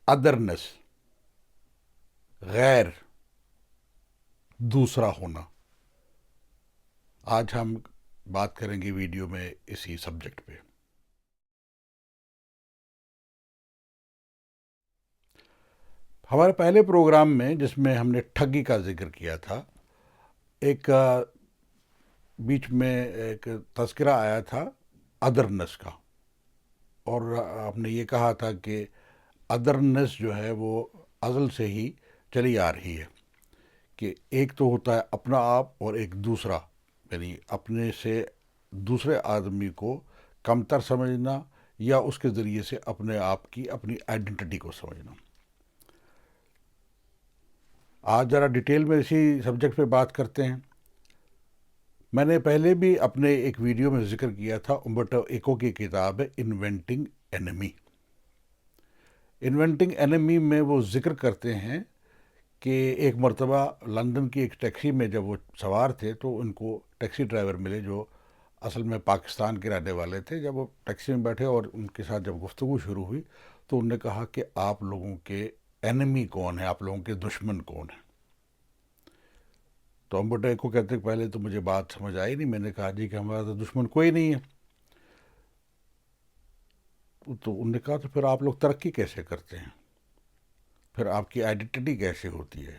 ادرنس، غیر، دوسرا ہونا. آج ہم بات کریں گے ویڈیو میں اسی سبجیکٹ پہ. ہمارے پہلے پروگرام میں جس میں ہم نے ٹھگی کا ذکر کیا تھا، ایک بیچ میں ایک تذکرہ آیا تھا ادرنس کا، اور آپ نے یہ کہا تھا کہ ادرنس جو ہے وہ ازل سے ہی چلی آ رہی ہے، کہ ایک تو ہوتا ہے اپنا آپ اور ایک دوسرا، یعنی اپنے سے دوسرے آدمی کو کمتر سمجھنا یا اس کے ذریعے سے اپنے آپ کی اپنی آئیڈینٹی کو سمجھنا. آج ذرا ڈیٹیل میں اسی سبجیکٹ پہ بات کرتے ہیں. میں نے پہلے بھی اپنے ایک ویڈیو میں ذکر کیا تھا امبرٹو ایکو کی کتاب ہے انوینٹنگ اینمی. انوینٹنگ اینمی میں وہ ذکر کرتے ہیں کہ ایک مرتبہ لندن کی ایک ٹیکسی میں جب وہ سوار تھے تو ان کو ٹیکسی ڈرائیور ملے جو اصل میں پاکستان کے رہنے والے تھے. جب وہ ٹیکسی میں بیٹھے اور ان کے ساتھ جب گفتگو شروع ہوئی تو انہوں نے کہا کہ آپ لوگوں کے اینمی کون ہیں، آپ لوگوں کے دشمن کون ہیں. تو امبرٹو ایکو کہتے کہ پہلے تو مجھے بات سمجھ آئی نہیں. میں نے کہا جی کہ ہمارا تو دشمن کوئی نہیں ہے. تو انہوں نے کہا تو پھر آپ لوگ ترقی کیسے کرتے ہیں، پھر آپ کی آئیڈینٹی کیسے ہوتی ہے.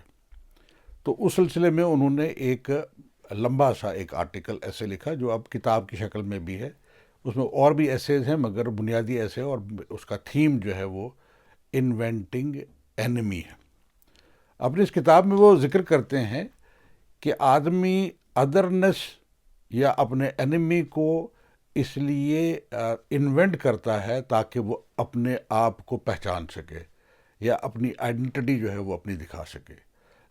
تو اس سلسلے میں انہوں نے ایک لمبا سا ایک آرٹیکل ایسے لکھا جو اب کتاب کی شکل میں بھی ہے. اس میں اور بھی ایسیز ہیں مگر بنیادی ایسے، اور اس کا تھیم جو ہے وہ انوینٹنگ اینمی ہے. اپنی اس کتاب میں وہ ذکر کرتے ہیں کہ آدمی ادرنس یا اپنے اینمی کو اس لیے انوینٹ کرتا ہے تاکہ وہ اپنے آپ کو پہچان سکے یا اپنی آئیڈینٹی جو ہے وہ اپنی دکھا سکے.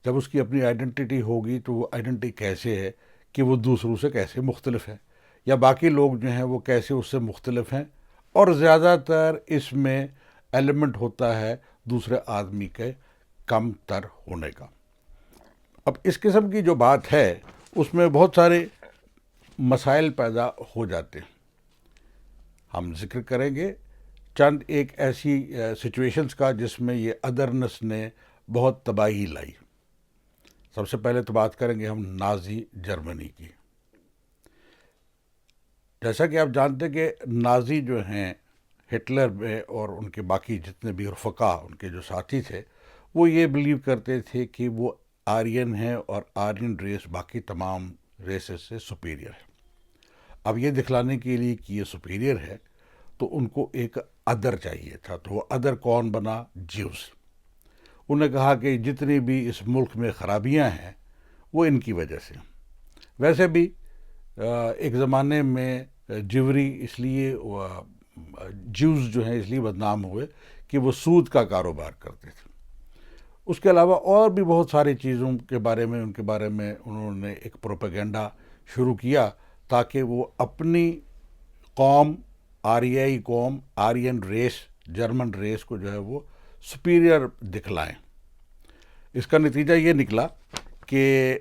جب اس کی اپنی آئیڈینٹی ہوگی تو وہ آئیڈینٹی کیسے ہے کہ وہ دوسروں سے کیسے مختلف ہے، یا باقی لوگ جو ہیں وہ کیسے اس سے مختلف ہیں. اور زیادہ تر اس میں ایلیمنٹ ہوتا ہے دوسرے آدمی کے کم تر ہونے کا. اب اس قسم کی جو بات ہے اس میں بہت سارے مسائل پیدا ہو جاتے ہیں. ہم ذکر کریں گے چند ایک ایسی سچویشنز کا جس میں یہ ادرنس نے بہت تباہی لائی. سب سے پہلے تو بات کریں گے ہم نازی جرمنی کی. جیسا کہ آپ جانتے کہ نازی جو ہیں ہٹلر میں اور ان کے باقی جتنے بھی رفقا ان کے جو ساتھی تھے وہ یہ بلیو کرتے تھے کہ وہ آرین ہیں اور آرین ریس باقی تمام ریسز سے سپیریئر ہے. اب یہ دکھلانے کے لیے کہ یہ سپیریئر ہے تو ان کو ایک ادر چاہیے تھا. تو وہ ادر کون بنا؟ جیوز. انہوں نے کہا کہ جتنی بھی اس ملک میں خرابیاں ہیں وہ ان کی وجہ سے. ویسے بھی ایک زمانے میں جیوری اس لیے جیوز جو ہیں اس لیے بدنام ہوئے کہ وہ سود کا کاروبار کرتے تھے. اس کے علاوہ اور بھی بہت ساری چیزوں کے بارے میں انہوں نے ایک پروپیگنڈا شروع کیا تاکہ وہ اپنی قوم، آریائی قوم، آرین ریس، جرمن ریس کو جو ہے وہ سپیریئر دکھلائیں. اس کا نتیجہ یہ نکلا کہ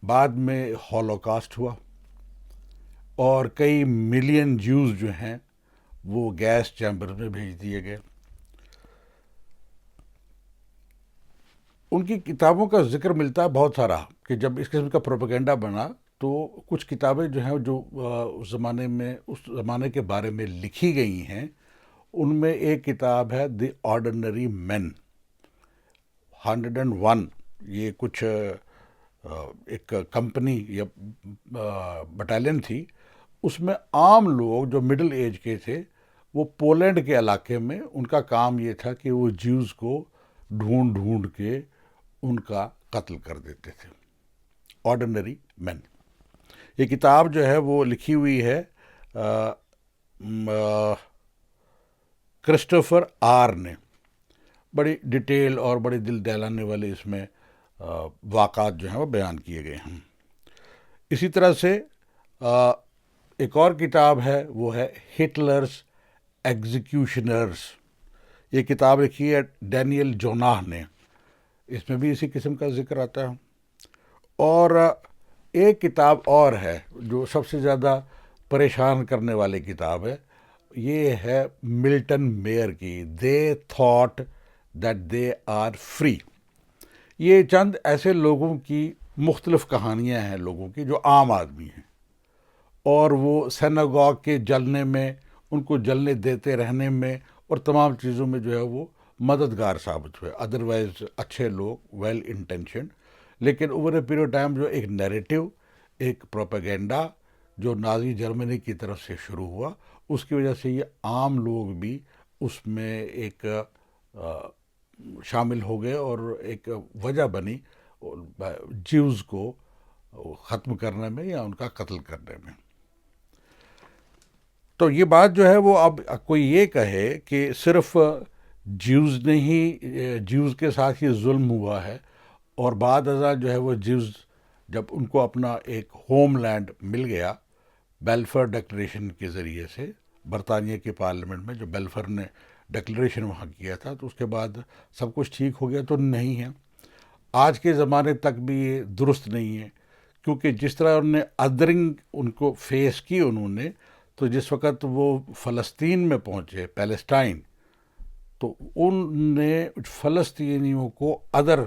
بعد میں ہولوکاسٹ ہوا اور کئی ملین جیوز جو ہیں وہ گیس چیمبر میں بھیج دیے گئے. ان کی کتابوں کا ذکر ملتا ہے بہت سارا کہ جب اس قسم کا پروپیگنڈا بنا تو کچھ کتابیں جو ہیں جو اس زمانے کے بارے میں لکھی گئی ہیں ان میں ایک کتاب ہے دی آرڈنری مین 101. یہ کچھ ایک کمپنی یا بٹالین تھی، اس میں عام لوگ جو مڈل ایج کے تھے وہ پولینڈ کے علاقے میں ان کا کام یہ تھا کہ وہ جیوز کو ڈھونڈ ڈھونڈ کے ان کا قتل کر دیتے تھے. آرڈنری مین. یہ کتاب جو ہے وہ لکھی ہوئی ہے کرسٹوفر آر نے. بڑی ڈیٹیل اور بڑی دل دہلانے والے اس میں واقعات جو ہیں وہ بیان کیے گئے ہیں. اسی طرح سے ایک اور کتاب ہے وہ ہے ہٹلرز ایگزیکیوشنرز. یہ کتاب لکھی ہے ڈینیل جوناہ نے. اس میں بھی اسی قسم کا ذکر آتا ہے. اور ایک کتاب اور ہے جو سب سے زیادہ پریشان کرنے والی کتاب ہے، یہ ہے ملٹن میئر کی they thought that they are free. یہ چند ایسے لوگوں کی مختلف کہانیاں ہیں لوگوں کی جو عام آدمی ہیں، اور وہ سیناگوگ کے جلنے میں، ان کو جلنے دیتے رہنے میں اور تمام چیزوں میں جو ہے وہ مددگار ثابت ہوئے. ادروائز اچھے لوگ، ویل انٹینشنڈ، لیکن اوور اے پیریڈ ٹائم جو ایک نیریٹو، ایک پروپیگنڈا جو نازی جرمنی کی طرف سے شروع ہوا، اس کی وجہ سے یہ عام لوگ بھی اس میں ایک شامل ہو گئے اور ایک وجہ بنی جیوز کو ختم کرنے میں یا ان کا قتل کرنے میں. تو یہ بات جو ہے وہ اب کوئی یہ کہے کہ صرف جیوز نے ہی، جیوز کے ساتھ یہ ظلم ہوا ہے، اور بعد ازاں جو ہے وہ جیوز جب ان کو اپنا ایک ہوم لینڈ مل گیا بیلفر ڈکلریشن کے ذریعے سے، برطانیہ کے پارلیمنٹ میں جو بیلفر نے ڈکلریشن وہاں کیا تھا، تو اس کے بعد سب کچھ ٹھیک ہو گیا، تو نہیں ہے. آج کے زمانے تک بھی یہ درست نہیں ہے، کیونکہ جس طرح انہوں نے ادرنگ ان کو فیس کی انہوں نے، تو جس وقت وہ فلسطین میں پہنچے، پیلسٹائن، تو ان نے فلسطینیوں کو ادر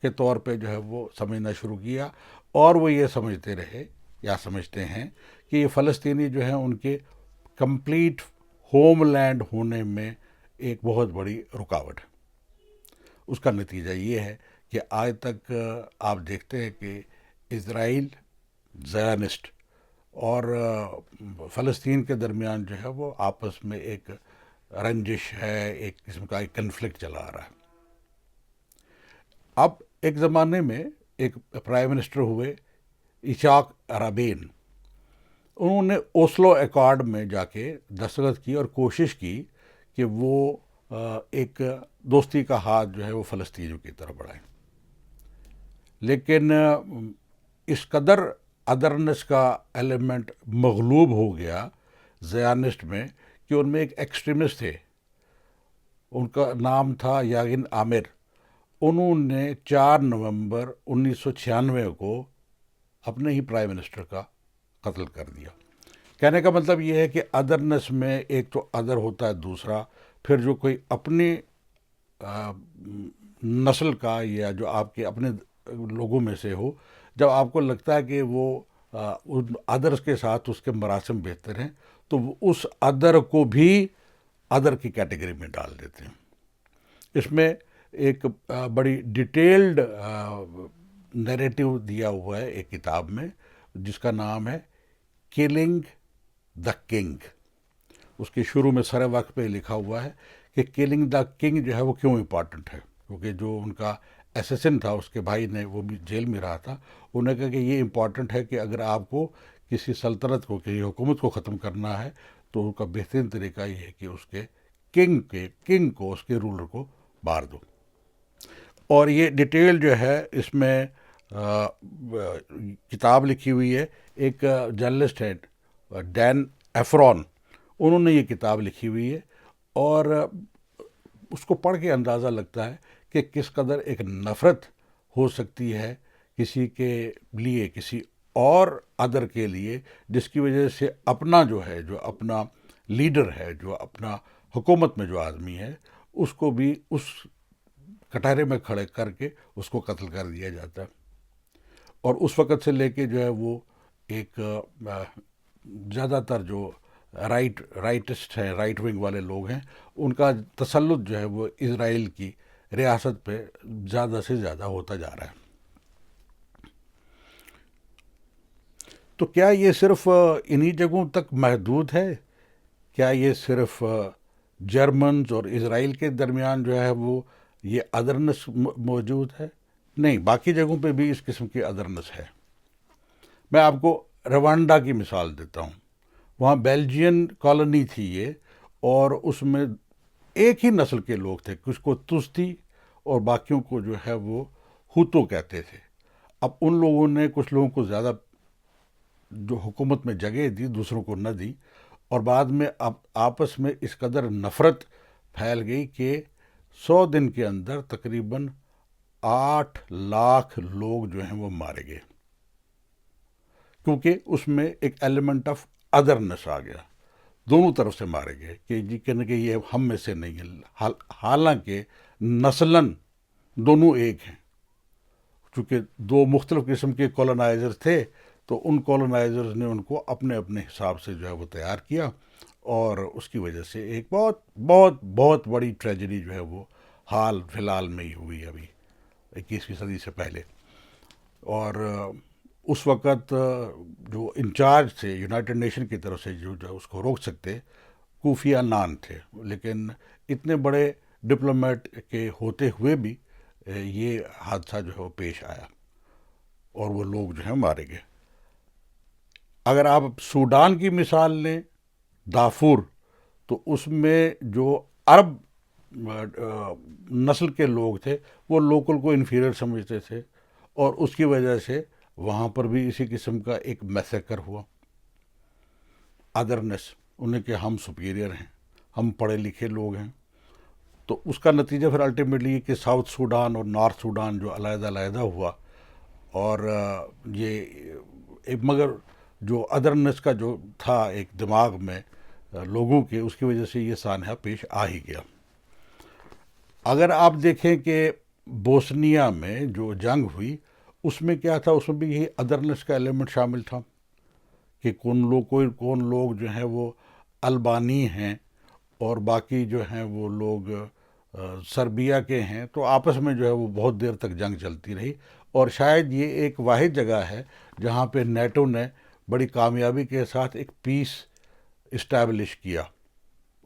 کے طور پہ جو ہے وہ سمجھنا شروع کیا، اور وہ یہ سمجھتے رہے یا سمجھتے ہیں کہ یہ فلسطینی جو ہیں ان کے کمپلیٹ ہوم لینڈ ہونے میں ایک بہت بڑی رکاوٹ ہے. اس کا نتیجہ یہ ہے کہ آج تک آپ دیکھتے ہیں کہ اسرائیل، زیانسٹ اور فلسطین کے درمیان جو ہے وہ آپس میں ایک رنجش ہے، ایک قسم کا ایک کنفلکٹ چلا آ رہا ہے. اب ایک زمانے میں ایک پرائم منسٹر ہوئے ایچاک رابین. انہوں نے اوسلو ایکارڈ میں جا کے دستخط کی اور کوشش کی کہ وہ ایک دوستی کا ہاتھ جو ہے وہ فلسطینیوں کی طرف بڑھائیں، لیکن اس قدر ادرنس کا ایلیمنٹ مغلوب ہو گیا زیانسٹ میں کہ ان میں ایک ایکسٹریمسٹ تھے، ان کا نام تھا یاگن عامر. انہوں نے 4 نومبر 1996 کو اپنے ہی پرائم منسٹر کا قتل کر دیا. کہنے کا مطلب یہ ہے کہ ادرنس میں ایک تو ادر ہوتا ہے، دوسرا پھر جو کوئی اپنی نسل کا یا جو آپ کے اپنے لوگوں میں سے ہو، جب آپ کو لگتا ہے کہ وہ ان ادرس کے ساتھ اس کے مراسم بہتر ہیں، تو وہ اس ادر کو بھی ادر کی کیٹیگری میں ڈال دیتے ہیں. اس میں ایک بڑی ڈیٹیلڈ نیریٹو دیا ہوا ہے ایک کتاب میں، جس کا نام ہے کلنگ دا کنگ. اس کے شروع میں سر وقت پہ لکھا ہوا ہے کہ کلنگ دا کنگ جو ہے وہ کیوں امپورٹنٹ ہے، کیونکہ جو ان کا ایسیسن تھا، اس کے بھائی نے، وہ بھی جیل میں رہا تھا. انہوں نے کہا کہ یہ امپورٹنٹ ہے کہ اگر آپ کو کسی سلطنت کو، کسی حکومت کو ختم کرنا ہے، تو ان کا بہترین طریقہ یہ ہے کہ اس کے کنگ کو، اس کے رولر کو مار دو. اور یہ ڈیٹیل جو ہے اس میں کتاب لکھی ہوئی ہے. ایک جرنلسٹ ہے ڈین ایفرون، انہوں نے یہ کتاب لکھی ہوئی ہے، اور اس کو پڑھ کے اندازہ لگتا ہے کہ کس قدر ایک نفرت ہو سکتی ہے کسی کے لیے، کسی اور ادر کے لیے، جس کی وجہ سے اپنا جو ہے، جو اپنا لیڈر ہے، جو اپنا حکومت میں جو آدمی ہے، اس کو بھی اس کٹہرے میں کھڑے کر کے اس کو قتل کر دیا جاتا ہے. اور اس وقت سے لے کے جو ہے وہ ایک زیادہ تر جو رائٹسٹ ہیں، رائٹ ونگ والے لوگ ہیں، ان کا تسلط جو ہے وہ اسرائیل کی ریاست پہ زیادہ سے زیادہ ہوتا جا رہا ہے. تو کیا یہ صرف انہی جگہوں تک محدود ہے؟ کیا یہ صرف جرمنز اور اسرائیل کے درمیان جو ہے وہ یہ ادرنس موجود ہے؟ نہیں، باقی جگہوں پہ بھی اس قسم کی ادرنس ہے. میں آپ کو روانڈا کی مثال دیتا ہوں. وہاں بیلجین کالونی تھی یہ، اور اس میں ایک ہی نسل کے لوگ تھے، کچھ کو تستی اور باقیوں کو جو ہے وہ ہوتو کہتے تھے. اب ان لوگوں نے کچھ لوگوں کو زیادہ جو حکومت میں جگہ دی، دوسروں کو نہ دی، اور بعد میں اب آپس میں اس قدر نفرت پھیل گئی کہ 100 دن کے اندر تقریباً 8 لاکھ لوگ جو ہیں وہ مارے گئے، کیونکہ اس میں ایک ایلیمنٹ آف ادرنس آ گیا. دونوں طرف سے مارے گئے کہ جی کہنے کہ یہ ہم میں سے نہیں ہے، حالانکہ نسلاً دونوں ایک ہیں، چونکہ دو مختلف قسم کے کولونائزر تھے تو ان کولونائزرز نے ان کو اپنے اپنے حساب سے جو ہے وہ تیار کیا، اور اس کی وجہ سے ایک بہت بہت بہت بڑی ٹریجڈی جو ہے وہ حال فی الحال میں ہی ہوئی ابھی 21ویں صدی سے پہلے۔ اور اس وقت جو انچارج تھے یونائٹڈ نیشن کی طرف سے جو اس کو روک سکتے کوفی عنان تھے، لیکن اتنے بڑے ڈپلومیٹ کے ہوتے ہوئے بھی یہ حادثہ جو ہے وہ پیش آیا اور وہ لوگ جو ہیں مارے گئے۔ اگر آپ سوڈان کی مثال لیں، دارفور، تو اس میں جو عرب نسل کے لوگ تھے وہ لوکل کو انفیریئر سمجھتے تھے، اور اس کی وجہ سے وہاں پر بھی اسی قسم کا ایک میسیکر ہوا، ادرنس، انہیں کہ ہم سپیریئر ہیں، ہم پڑھے لکھے لوگ ہیں۔ تو اس کا نتیجہ پھر الٹیمیٹلی کہ ساؤتھ سوڈان اور نارتھ سوڈان جو علیحدہ علیحدہ ہوا، اور یہ مگر جو ادرنس کا جو تھا ایک دماغ میں لوگوں کے، اس کی وجہ سے یہ سانحہ پیش آ ہی گیا۔ اگر آپ دیکھیں کہ بوسنیا میں جو جنگ ہوئی اس میں کیا تھا، اس میں بھی یہی ادرنس کا ایلیمنٹ شامل تھا کہ کون لوگ جو ہیں وہ البانی ہیں اور باقی جو ہیں وہ لوگ سربیا کے ہیں، تو آپس میں جو ہے وہ بہت دیر تک جنگ چلتی رہی، اور شاید یہ ایک واحد جگہ ہے جہاں پہ نیٹو نے بڑی کامیابی کے ساتھ ایک پیس اسٹیبلش کیا،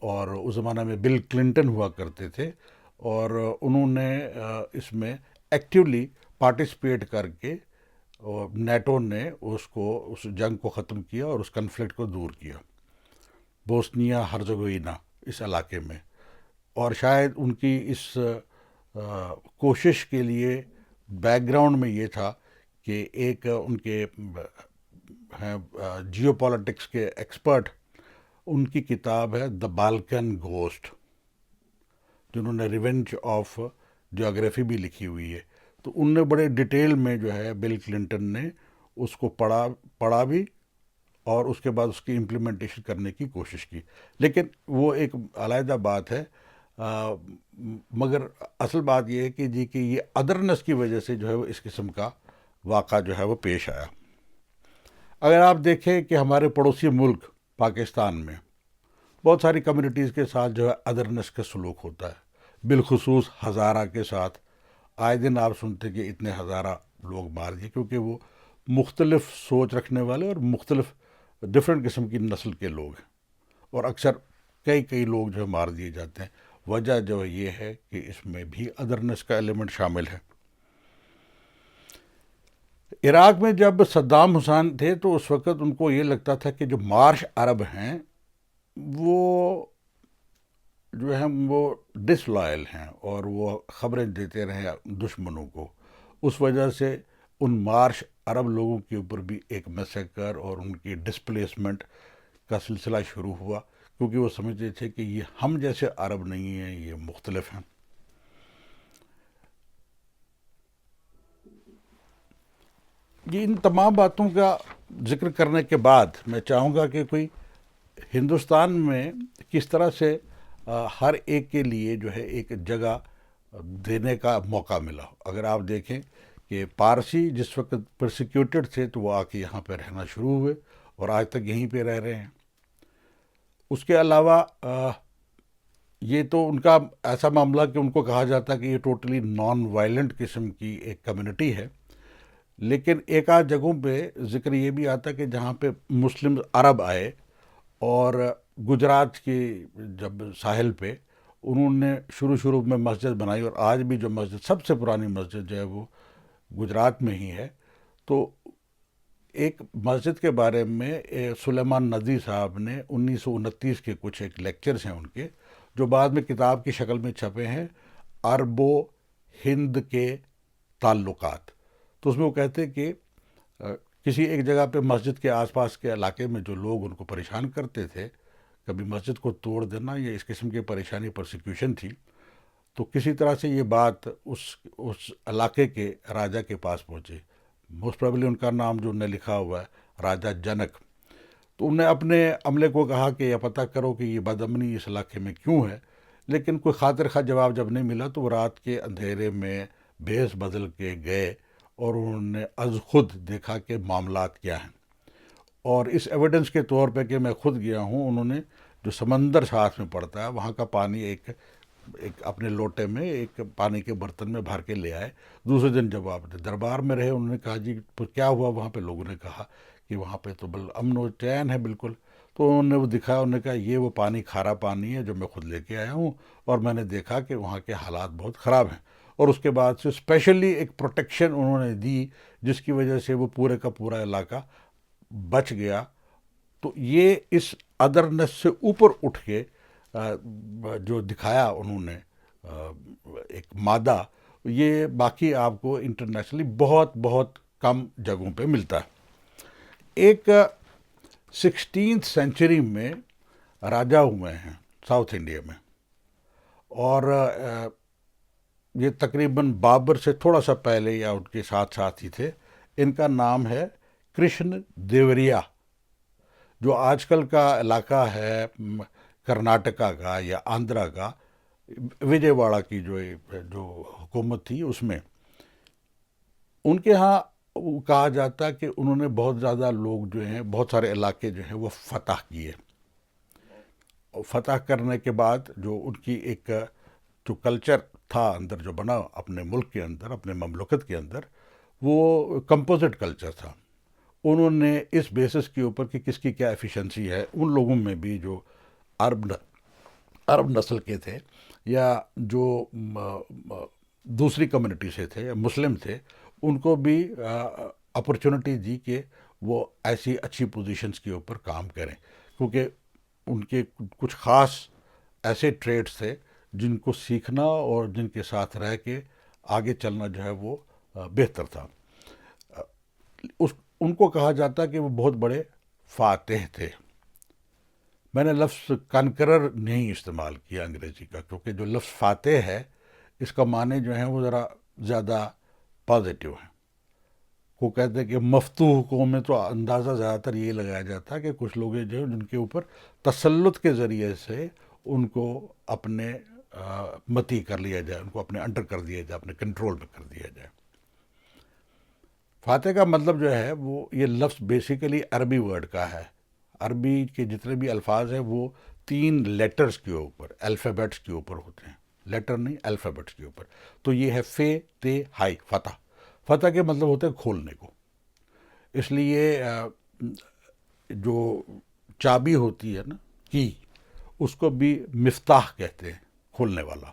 اور اس زمانہ میں بل کلنٹن ہوا کرتے تھے، اور انہوں نے اس میں ایکٹیولی پارٹیسپیٹ کر کے نیٹو نے اس جنگ کو ختم کیا اور اس کنفلکٹ کو دور کیا بوسنیا ہرزیگووینا اس علاقے میں۔ اور شاید ان کی اس کوشش کے لیے بیک گراؤنڈ میں یہ تھا کہ ایک ان کے ہیں جیو پالیٹکس کے ایکسپرٹ، ان کی کتاب ہے دا بالکن گھوسٹ، جنہوں نے ریونج آف جیوگرافی بھی لکھی ہوئی ہے، تو ان نے بڑے ڈیٹیل میں جو ہے بل کلنٹن نے اس کو پڑھا بھی، اور اس کے بعد اس کی امپلیمنٹیشن کرنے کی کوشش کی، لیکن وہ ایک علیحدہ بات ہے۔ مگر اصل بات یہ ہے کہ جی کہ یہ ادرنس کی وجہ سے جو ہے وہ اس قسم کا واقعہ جو ہے وہ پیش آیا۔ اگر آپ دیکھیں کہ ہمارے پڑوسی ملک پاکستان میں بہت ساری کمیونٹیز کے ساتھ جو ہے ادرنس کا سلوک ہوتا ہے، بالخصوص ہزارہ کے ساتھ آئے دن آپ سنتے کہ اتنے ہزارہ لوگ مار دیے، کیونکہ وہ مختلف سوچ رکھنے والے اور مختلف ڈفرینٹ قسم کی نسل کے لوگ ہیں، اور اکثر کئی لوگ جو ہے مار دیے جاتے ہیں۔ وجہ جو یہ ہے کہ اس میں بھی ادرنس کا ایلیمنٹ شامل ہے۔ عراق میں جب صدام حسین تھے تو اس وقت ان کو یہ لگتا تھا کہ جو مارش عرب ہیں وہ جو ہیں وہ ڈس لائل ہیں، اور وہ خبریں دیتے رہے دشمنوں کو، اس وجہ سے ان مارش عرب لوگوں کے اوپر بھی ایک میسیکر اور ان کی ڈسپلیسمنٹ کا سلسلہ شروع ہوا، کیونکہ وہ سمجھتے تھے کہ یہ ہم جیسے عرب نہیں ہیں، یہ مختلف ہیں۔ یہ ان تمام باتوں کا ذکر کرنے کے بعد میں چاہوں گا کہ کوئی ہندوستان میں کس طرح سے ہر ایک کے لیے جو ہے ایک جگہ دینے کا موقع ملا۔ اگر آپ دیکھیں کہ پارسی جس وقت پرسیکیوٹڈ تھے تو وہ آ کے یہاں پہ رہنا شروع ہوئے اور آج تک یہیں پہ رہ رہے ہیں۔ اس کے علاوہ یہ تو ان کا ایسا معاملہ کہ ان کو کہا جاتا ہے کہ یہ ٹوٹلی نان وائلنٹ قسم کی ایک کمیونٹی ہے، لیکن ایک آدھ جگہوں پہ ذکر یہ بھی آتا کہ جہاں پہ مسلم عرب آئے اور گجرات کی جب ساحل پہ انہوں نے شروع میں مسجد بنائی، اور آج بھی جو مسجد سب سے پرانی مسجد جو ہے وہ گجرات میں ہی ہے۔ تو ایک مسجد کے بارے میں سلیمان ندوی صاحب نے 1929 کے کچھ ایک لیکچرز ہیں ان کے، جو بعد میں کتاب کی شکل میں چھپے ہیں، عرب و ہند کے تعلقات۔ تو اس میں وہ کہتے کہ کسی ایک جگہ پہ مسجد کے آس پاس کے علاقے میں جو لوگ ان کو پریشان کرتے تھے، کبھی مسجد کو توڑ دینا یا اس قسم کی پریشانی پرسیکیوشن تھی، تو کسی طرح سے یہ بات اس علاقے کے راجا کے پاس پہنچی، موسٹ پرابلی ان کا نام جو انہیں لکھا ہوا ہے راجا جنک۔ تو انہوں نے اپنے عملے کو کہا کہ یہ پتہ کرو کہ یہ بدامنی اس علاقے میں کیوں ہے، لیکن کوئی خاطر خواہ جواب جب نہیں ملا تو وہ رات کے اندھیرے میں بھیس بدل کے گئے اور انہوں نے از خود دیکھا کہ معاملات کیا ہیں، اور اس ایویڈنس کے طور پہ کہ میں خود گیا ہوں، انہوں نے جو سمندر ساتھ میں پڑتا ہے وہاں کا پانی ایک اپنے لوٹے میں ایک پانی کے برتن میں بھر کے لے آئے۔ دوسرے دن جب آپ دربار میں رہے، انہوں نے کہا جی کیا ہوا وہاں پہ؟ لوگوں نے کہا کہ وہاں پہ تو امن و چین ہے بالکل۔ تو انہوں نے وہ دکھایا، انہوں نے کہا یہ وہ پانی کھارا پانی ہے جو میں خود لے کے آیا ہوں، اور میں نے دیکھا کہ وہاں کے حالات بہت خراب ہیں۔ اور اس کے بعد سے اسپیشلی ایک پروٹیکشن انہوں نے دی جس کی وجہ سے وہ پورے کا پورا علاقہ بچ گیا۔ تو یہ اس ادرنس سے اوپر اٹھ کے جو دکھایا انہوں نے ایک مادہ، یہ باقی آپ کو انٹرنیشنلی بہت بہت کم جگہوں پہ ملتا ہے۔ ایک 16th سینچری میں راجا ہوئے ہیں ساؤتھ انڈیا میں، اور یہ تقریباً بابر سے تھوڑا سا پہلے یا ان کے ساتھ ساتھ ہی تھے۔ ان کا نام ہے کرشن دیوریا، جو آج کل کا علاقہ ہے کرناٹکا کا یا آندھرا کا، وجے واڑا کی جو حکومت تھی اس میں۔ ان کے ہاں کہا جاتا ہے کہ انہوں نے بہت زیادہ لوگ جو ہیں، بہت سارے علاقے جو ہیں وہ فتح کیے۔ فتح کرنے کے بعد جو ان کی ایک جو کلچر تھا اندر جو بنا اپنے ملک کے اندر، اپنے مملکت کے اندر، وہ کمپوزٹ کلچر تھا۔ انہوں نے اس بیسس کے اوپر کہ کس کی کیا ایفیشنسی ہے، ان لوگوں میں بھی جو عرب نسل کے تھے یا جو دوسری کمیونٹی سے تھے یا مسلم تھے، ان کو بھی اپرچونٹی دی کہ وہ ایسی اچھی پوزیشنز کے اوپر کام کریں، کیونکہ ان کے کچھ خاص ایسے ٹریڈز تھے جن کو سیکھنا اور جن کے ساتھ رہ کے آگے چلنا جو ہے وہ بہتر تھا۔ ان کو کہا جاتا کہ وہ بہت بڑے فاتح تھے۔ میں نے لفظ کنکرر نہیں استعمال کیا انگریزی کا، کیونکہ جو لفظ فاتح ہے اس کا معنی جو ہیں وہ ذرا زیادہ پازیٹیو ہیں۔ وہ کہتے ہیں کہ مفتوح قوم میں تو اندازہ زیادہ تر یہ لگایا جاتا ہے کہ کچھ لوگ جو ہیں جن کے اوپر تسلط کے ذریعے سے ان کو اپنے متی کر لیا جائے، ان کو اپنے انڈر کر دیا جائے، اپنے کنٹرول میں کر دیا جائے۔ فاتح کا مطلب جو ہے وہ یہ لفظ بیسیکلی عربی ورڈ کا ہے۔ عربی کے جتنے بھی الفاظ ہیں وہ 3 لیٹرز کے اوپر، الفابیٹس کے اوپر ہوتے ہیں، لیٹر نہیں الفابیٹس کے اوپر۔ تو یہ ہے فے تے ہائی، فتح۔ فتح کے مطلب ہوتے ہیں کھولنے کو۔ اس لیے جو چابی ہوتی ہے نا، کی، اس کو بھی مفتاح کہتے ہیں، کھولنے والا۔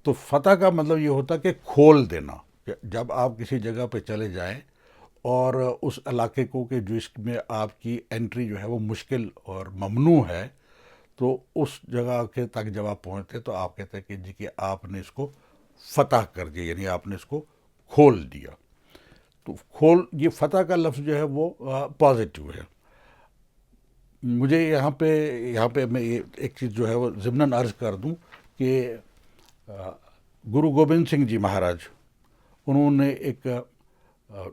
تو فتح کا مطلب یہ ہوتا ہے کہ کھول دینا۔ جب آپ کسی جگہ پہ چلے جائیں اور اس علاقے کو کہ جس میں آپ کی انٹری جو ہے وہ مشکل اور ممنوع ہے، تو اس جگہ کے تک جب آپ پہنچتے تو آپ کہتے ہیں کہ جی کہ آپ نے اس کو فتح کر دیا، یعنی آپ نے اس کو کھول دیا۔ تو یہ فتح کا لفظ جو ہے وہ پازیٹیو ہے۔ مجھے یہاں پہ میں ایک چیز جو ہے وہ ضمناً عرض کر دوں کہ گرو گوبند سنگھ جی مہاراج، انہوں نے ایک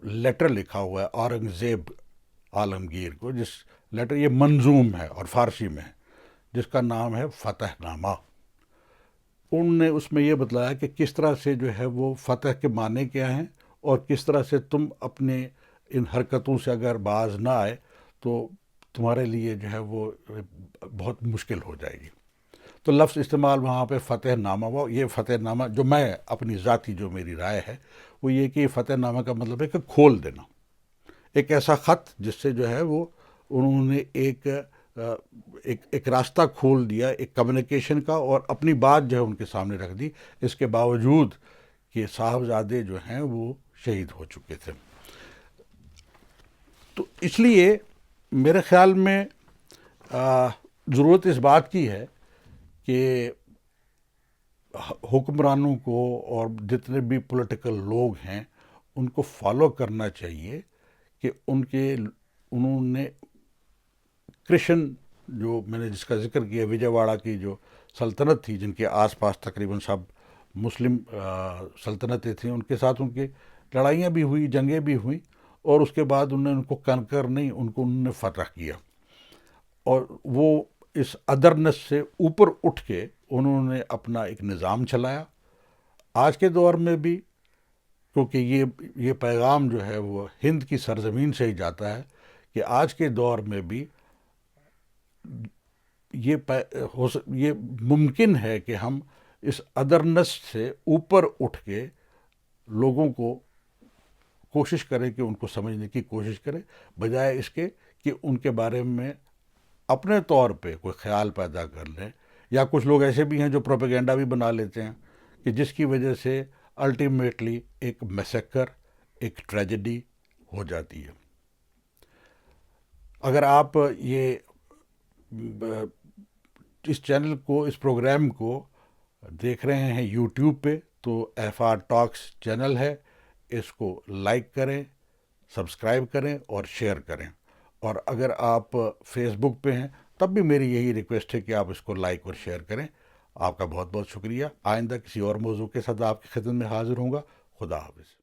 لیٹر لکھا ہوا ہے اورنگزیب عالمگیر کو، جس لیٹر یہ منظوم ہے اور فارسی میں ہے، جس کا نام ہے فتح نامہ۔ انہوں نے اس میں یہ بتلایا کہ کس طرح سے جو ہے وہ فتح کے معنی کیا ہیں، اور کس طرح سے تم اپنے ان حرکتوں سے اگر باز نہ آئے تو تمہارے لیے جو ہے وہ بہت مشکل ہو جائے گی۔ تو لفظ استعمال وہاں پہ فتح نامہ ہوا۔ یہ فتح نامہ جو میں اپنی ذاتی جو میری رائے ہے وہ یہ کہ فتح نامہ کا مطلب ہے کہ کھول دینا، ایک ایسا خط جس سے جو ہے وہ انہوں نے ایک راستہ کھول دیا ایک کمیونیکیشن کا، اور اپنی بات جو ہے ان کے سامنے رکھ دی، اس کے باوجود کہ صاحبزادے جو ہیں وہ شہید ہو چکے تھے۔ تو اس لیے میرے خیال میں ضرورت اس بات کی ہے کہ حکمرانوں کو اور جتنے بھی پولیٹیکل لوگ ہیں ان کو فالو کرنا چاہیے کہ انہوں نے کرشن، جو میں نے جس کا ذکر کیا، وجے واڑا کی جو سلطنت تھی، جن کے آس پاس تقریباً سب مسلم سلطنتیں تھیں، ان کے ساتھ ان کی لڑائیاں بھی ہوئی، جنگیں بھی ہوئیں، اور اس کے بعد انہوں نے ان کو کنکر نہیں، انہوں نے فتح کیا۔ اور وہ اس ادرنس سے اوپر اٹھ کے انہوں نے اپنا ایک نظام چلایا. آج کے دور میں بھی کیونکہ یہ پیغام جو ہے وہ ہند کی سرزمین سے ہی جاتا ہے کہ آج کے دور میں بھی یہ ممکن ہے کہ ہم اس ادرنس سے اوپر اٹھ کے لوگوں کو کوشش کریں کہ ان کو سمجھنے کی کوشش کریں، بجائے اس کے کہ ان کے بارے میں اپنے طور پہ کوئی خیال پیدا کر لیں. یا کچھ لوگ ایسے بھی ہیں جو پروپیگنڈا بھی بنا لیتے ہیں کہ جس کی وجہ سے الٹیمیٹلی ایک میسیکر، ایک ٹریجڈی ہو جاتی ہے. اگر آپ یہ اس چینل کو، اس پروگرام کو دیکھ رہے ہیں یوٹیوب پہ تو ایف آر ٹاکس چینل ہے، اس کو لائک کریں، سبسکرائب کریں اور شیئر کریں. اور اگر آپ فیس بک پہ ہیں تب بھی میری یہی ریکویسٹ ہے کہ آپ اس کو لائک اور شیئر کریں. آپ کا بہت بہت شکریہ. آئندہ کسی اور موضوع کے ساتھ آپ کی خدمت میں حاضر ہوں گا. خدا حافظ.